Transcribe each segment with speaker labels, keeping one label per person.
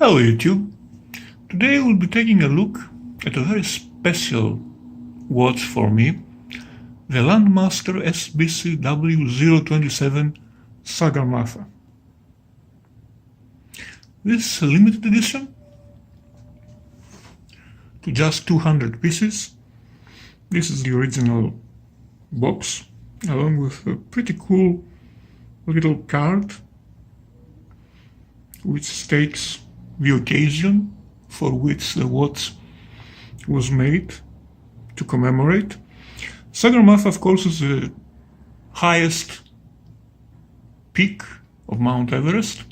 Speaker 1: Hello YouTube! Today we'll be taking a look at a very special watch for me, the Landmaster SBCW027 Sagarmatha. This limited edition to just 200 pieces. This is the original box, along with a pretty cool little card which states the occasion for which the watch was made to commemorate. Sagarmatha, of course, is the highest peak of Mount Everest,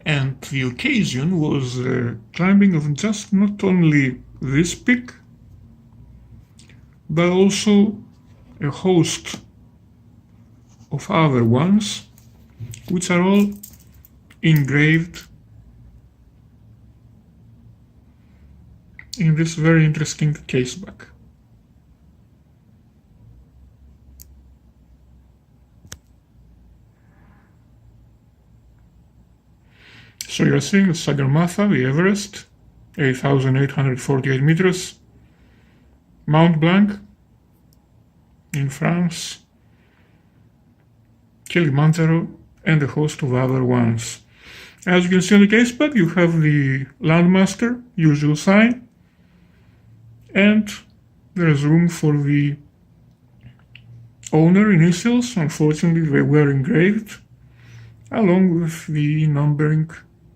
Speaker 1: and the occasion was the climbing of just not only this peak, but also a host of other ones, which are all engraved in this very interesting caseback. So you're seeing the Sagarmatha, the Everest, 8,848 meters, Mount Blanc in France, Kilimanjaro, and a host of other ones. As you can see on the caseback, you have the Landmaster, usual sign, and there is room for the owner initials. Unfortunately, they were engraved, along with the numbering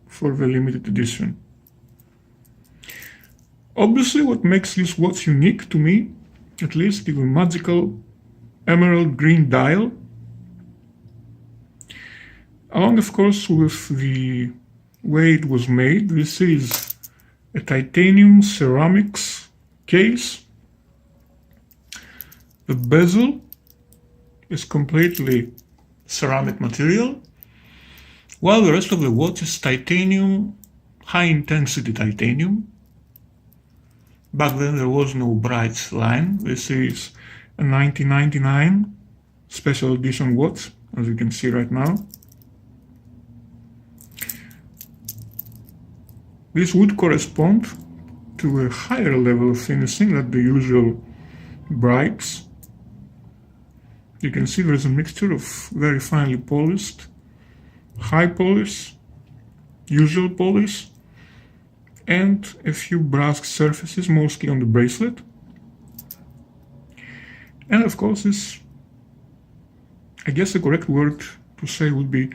Speaker 1: for the limited edition. Obviously, what makes this watch unique to me, at least, is the magical emerald green dial, along, of course, with the way it was made. This is a titanium ceramics case. The bezel is completely ceramic material, while the rest of the watch is titanium, high-intensity titanium. Back then there was no bright line. This is a 1999 special edition watch, as you can see right now. This would correspond to a higher level of finishing than the usual brights. You can see there's a mixture of very finely polished, high polish, usual polish, and a few brushed surfaces, mostly on the bracelet. And of course this, I guess the correct word to say would be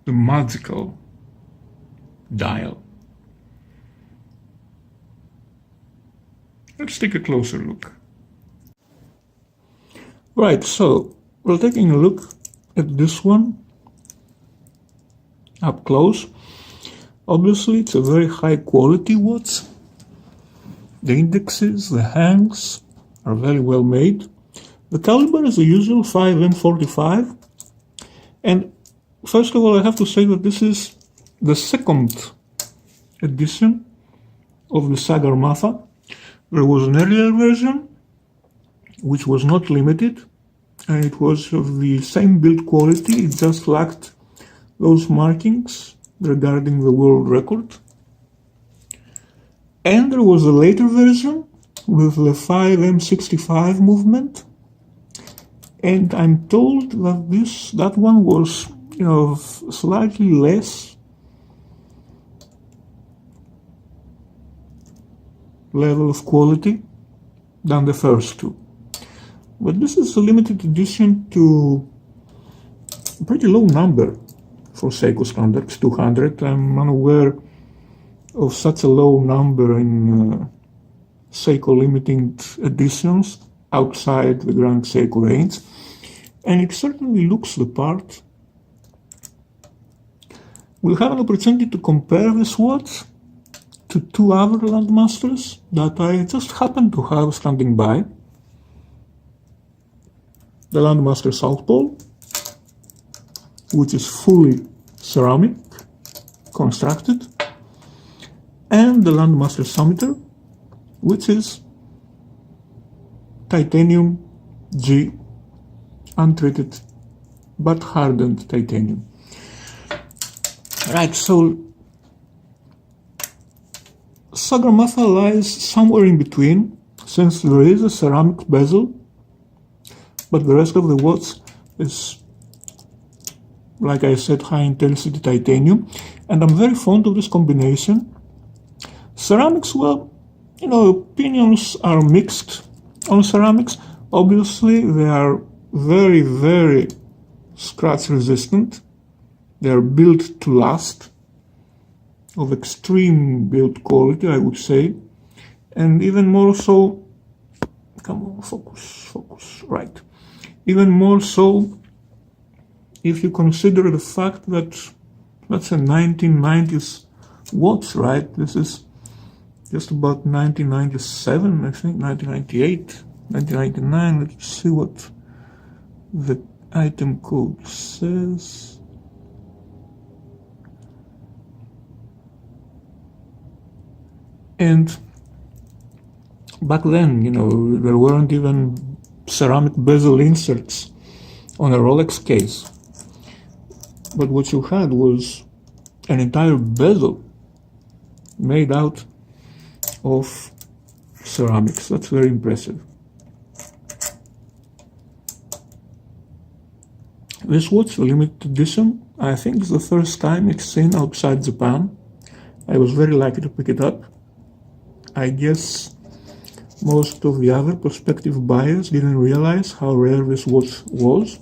Speaker 1: the magical dial. Let's take a closer look. Right, so we're taking a look at this one up close. Obviously, it's a very high quality watch. The indexes, the hands are very well made. The caliber is the usual 5M45. And first of all, I have to say that this is the second edition of the Sagarmatha. There was an earlier version which was not limited, and it was of the same build quality. It just lacked those markings regarding the world record. And there was a later version with the 5M65 movement, and I'm told that that one was of slightly less level of quality than the first two. But this is a limited edition to a pretty low number for Seiko standards, 200. I'm unaware of such a low number in Seiko limited editions outside the Grand Seiko range, and it certainly looks the part. We'll have an opportunity to compare this watch to two other Landmasters that I just happen to have standing by. The Landmaster South Pole, which is fully ceramic constructed, and the Landmaster Summiter, which is titanium G, untreated but hardened titanium. Right, so Sagarmatha lies somewhere in between, since there is a ceramic bezel, but the rest of the watch is, like I said, high intensity titanium, and I'm very fond of this combination. Ceramics, well, opinions are mixed on ceramics. Obviously, they are very, very scratch resistant. They are built to last, of extreme build quality, I would say, and even more so, come on, focus, right. Even more so if you consider the fact that that's a 1990s watch, right? This is just about 1997, I think, 1998, 1999. Let's see what the item code says. And back then, there weren't even ceramic bezel inserts on a Rolex case. But what you had was an entire bezel made out of ceramics. That's very impressive. This watch, a limited edition, I think is the first time it's seen outside Japan. I was very lucky to pick it up. I guess most of the other prospective buyers didn't realize how rare this watch was.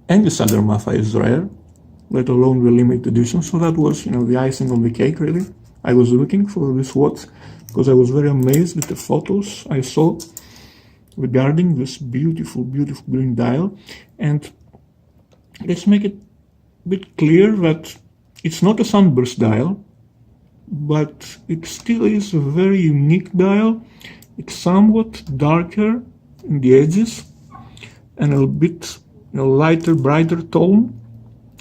Speaker 1: And the Sagarmatha is rare, let alone the limited edition, so that was, the icing on the cake, really. I was looking for this watch because I was very amazed at the photos I saw regarding this beautiful, beautiful green dial. And let's make it a bit clear that it's not a sunburst dial, but it still is a very unique dial. It's somewhat darker in the edges and a bit lighter, brighter tone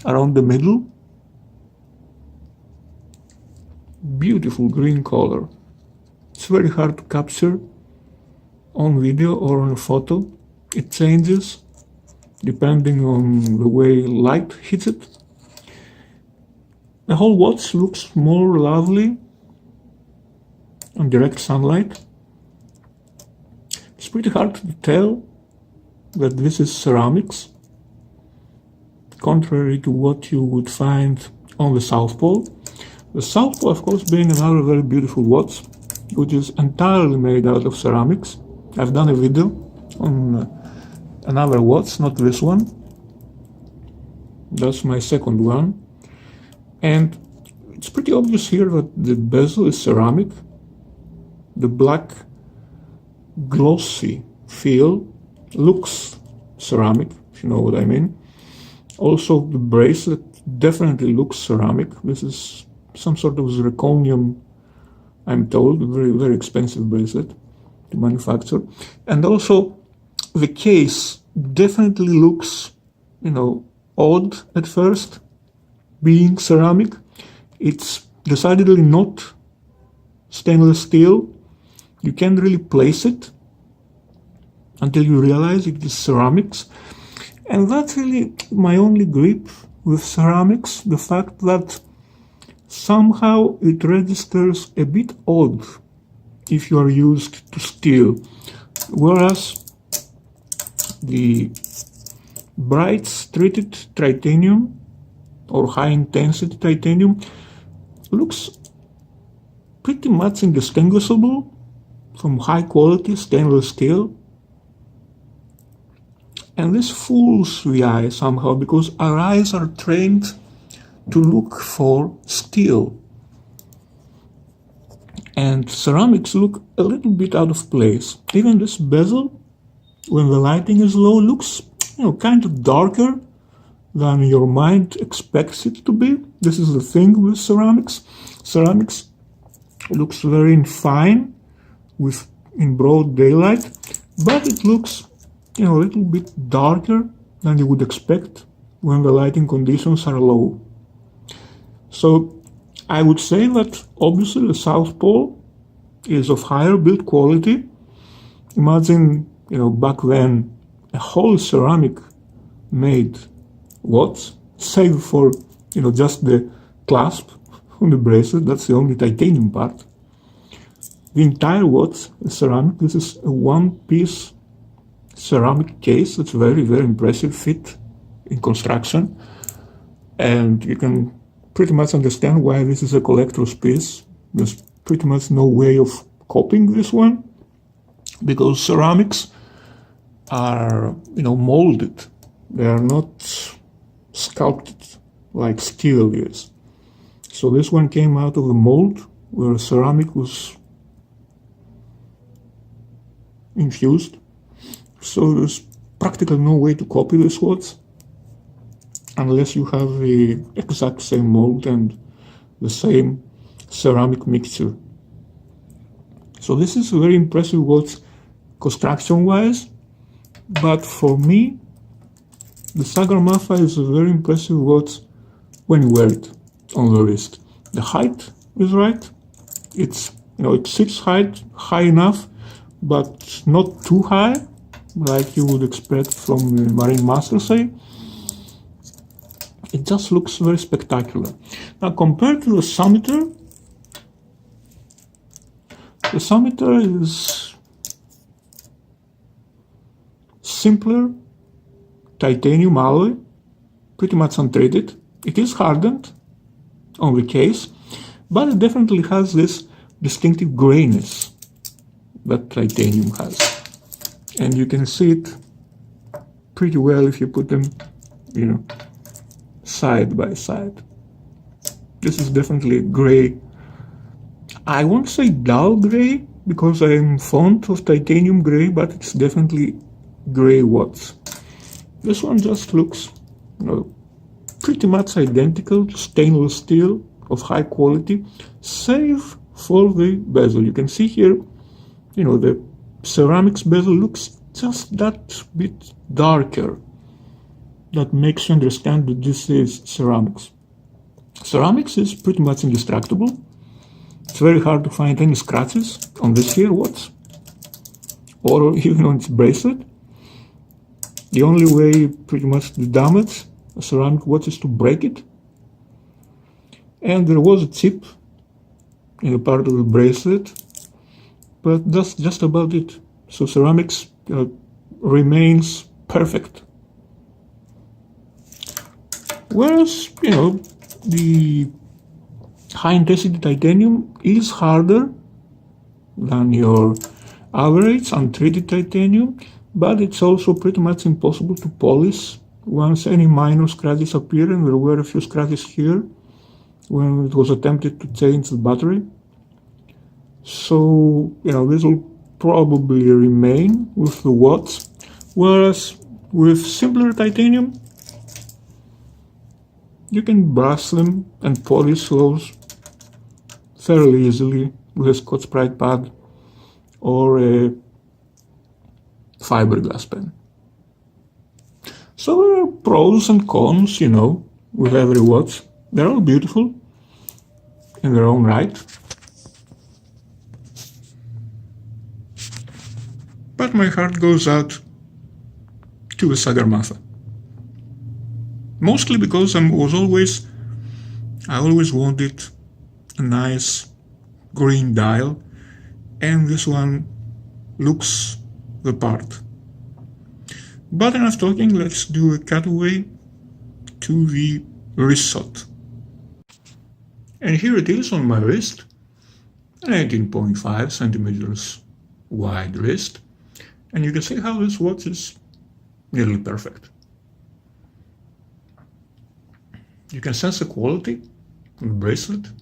Speaker 1: around the middle. Beautiful green color. It's very hard to capture on video or on a photo. It changes depending on the way light hits it. The whole watch looks more lovely on direct sunlight. It's pretty hard to tell that this is ceramics, contrary to what you would find on the South Pole. The South Pole, of course, being another very beautiful watch, which is entirely made out of ceramics. I've done a video on another watch, not this one. That's my second one. And it's pretty obvious here that the bezel is ceramic. The black glossy feel looks ceramic, if you know what I mean. Also, the bracelet definitely looks ceramic. This is some sort of zirconium, I'm told, a very, very expensive bracelet to manufacture. And also, the case definitely looks, odd at first, being ceramic. It's decidedly not stainless steel. You can't really place it until you realize it is ceramics. And that's really my only grip with ceramics, the fact that somehow it registers a bit odd if you are used to steel, whereas the bright treated titanium or high intensity titanium looks pretty much indistinguishable from high quality stainless steel. And this fools the eye somehow, because our eyes are trained to look for steel. And ceramics look a little bit out of place. Even this bezel, when the lighting is low, looks kind of darker than your mind expects it to be. This is the thing with ceramics. Ceramics looks very fine in broad daylight, but it looks a little bit darker than you would expect when the lighting conditions are low. So I would say that obviously the South Pole is of higher build quality. Imagine, back then, a whole ceramic made watch, save for, just the clasp on the bracelet. That's the only titanium part. The entire watch is ceramic. This is a one-piece ceramic case. It's very, very impressive fit in construction. And you can pretty much understand why this is a collector's piece. There's pretty much no way of copying this one, because ceramics are, molded. They are not sculpted like steel is. So this one came out of the mold where ceramic was infused. So there's practically no way to copy this watch unless you have the exact same mold and the same ceramic mixture. So this is a very impressive watch construction-wise, but for me, the Sagarmatha is a very impressive watch when you wear it on the wrist. The height is right. It sits high enough, but not too high, like you would expect from the Marine Master, say. It just looks very spectacular. Now, compared to the Summitor is simpler titanium alloy, pretty much untreated. It is hardened on the case, but it definitely has this distinctive grayness that titanium has. And you can see it pretty well if you put them, side by side. This is definitely gray. I won't say dull gray because I am fond of titanium gray, but it's definitely gray watch. This one just looks, pretty much identical to stainless steel of high quality, save for the bezel. You can see here, the ceramics bezel looks just that bit darker. That makes you understand that this is ceramics. Ceramics is pretty much indestructible. It's very hard to find any scratches on this here watch, or even on its bracelet. The only way pretty much to damage a ceramic watch is to break it. And there was a chip in a part of the bracelet, but that's just about it. So ceramics remains perfect. Whereas, the high-intensity titanium is harder than your average untreated titanium, but it's also pretty much impossible to polish once any minor scratches appear, and there were a few scratches here when it was attempted to change the battery. So, this will probably remain with the watch, whereas with simpler titanium, you can brush them and polish those fairly easily with a Scotch-Brite pad or a fiberglass pen. So there are pros and cons, with every watch. They're all beautiful in their own right. But my heart goes out to the Sagarmatha. Mostly because I always wanted a nice green dial, and this one looks the part. But enough talking, let's do a cutaway to the wrist shot. And here it is on my wrist, an 18.5 centimeters wide wrist, and you can see how this watch is nearly perfect. You can sense the quality of the bracelet,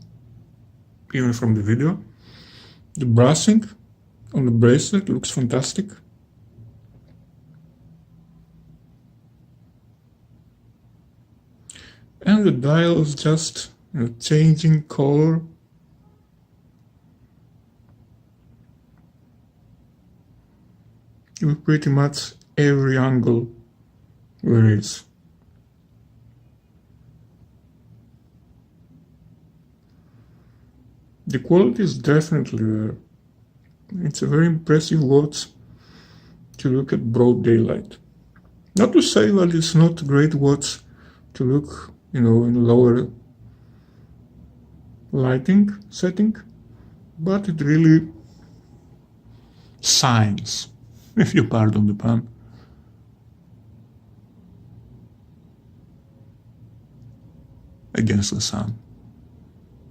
Speaker 1: even from the video. The brushing on the bracelet looks fantastic. And the dial is just changing color. With pretty much every angle there is. The quality is definitely there. It's a very impressive watch to look at broad daylight. Not to say that it's not a great watch to look, in lower lighting setting, but it really shines, if you pardon the pun. Against the sun.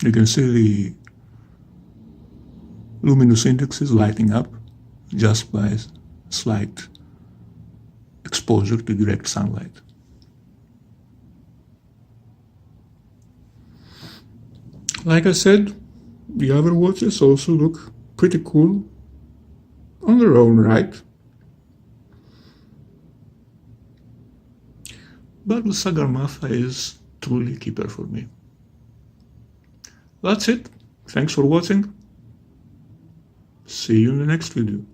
Speaker 1: You can see the luminous indexes lighting up just by slight exposure to direct sunlight. Like I said, the other watches also look pretty cool on their own right. But the Sagarmatha is truly a keeper for me. That's it. Thanks for watching. See you in the next video.